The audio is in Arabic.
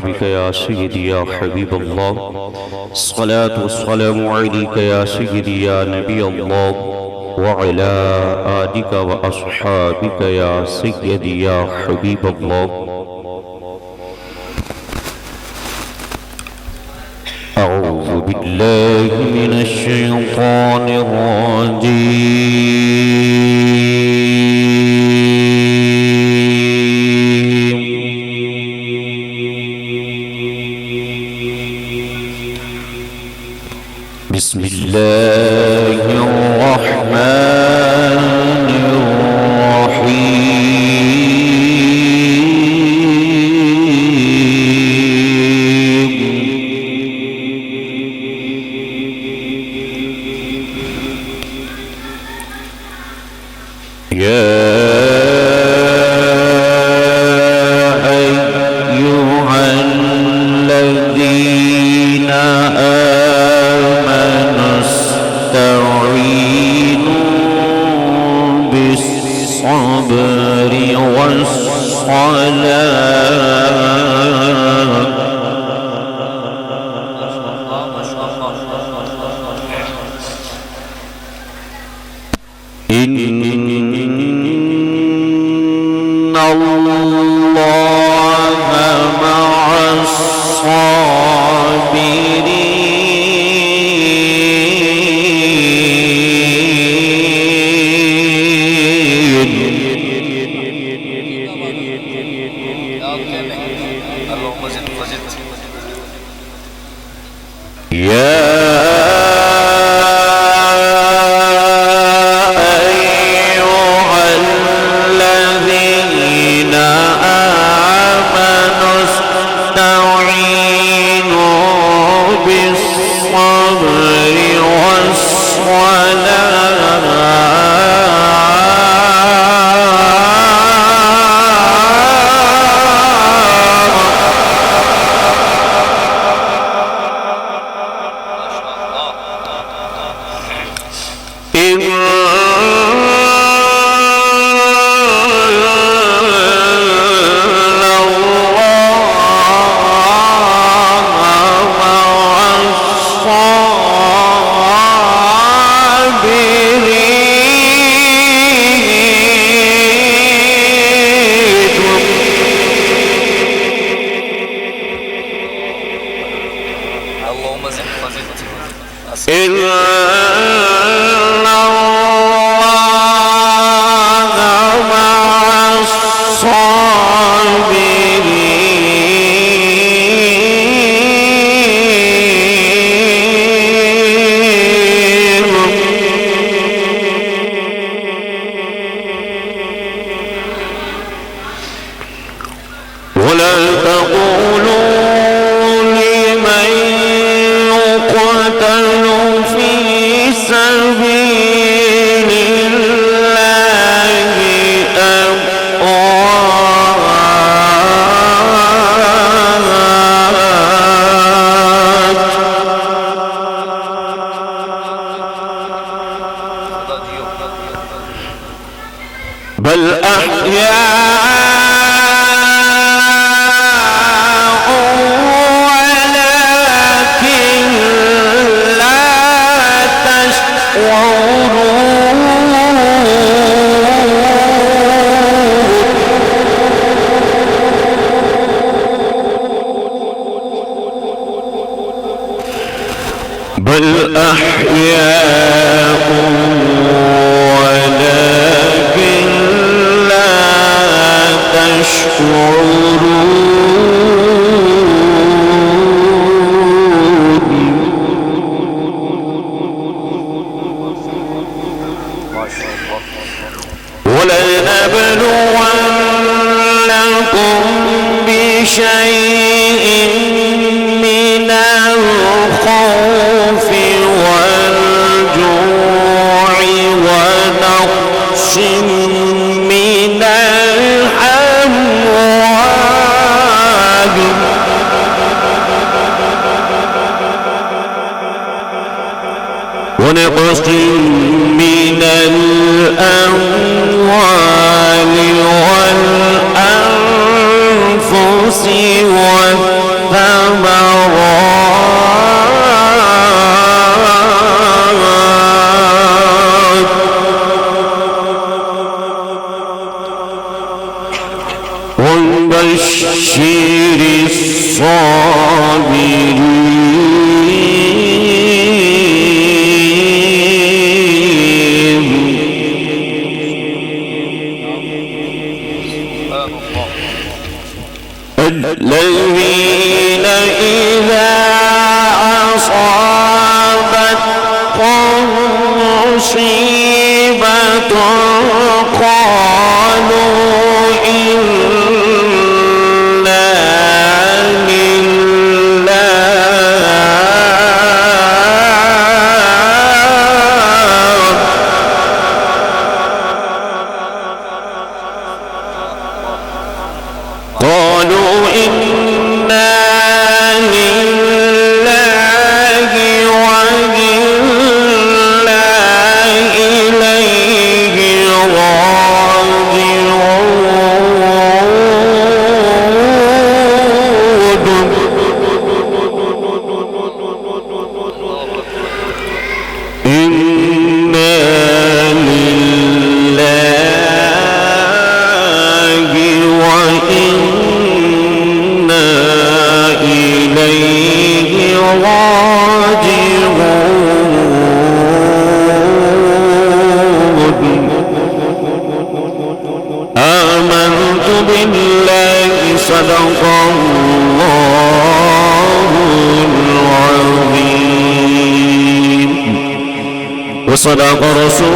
بك يا سيدي يا حبيب الله. الصلاة والسلام عليك يا سيدي يا نبي الله وعلى آلك وأصحابك يا سيدي يا حبيب الله. أعوذ بالله من الشيطان الرجيم. بسم الله الرحمن الرحيم. بل أحياء ولكن لا تشعرون. بل أحياء ولكن لا تشعرون. ولنبلونكم بشيء من الخوف والجوع ونقص من الأموال ونقص من الأموال والأنفس والثمرات الذين إذا أصابتهم مصيبة قالوا إنا لله وإنا إليه راجعون. إنا لله وإنا إليه راجعون. آمنت بالله صدق الله العظيم وصدق رسول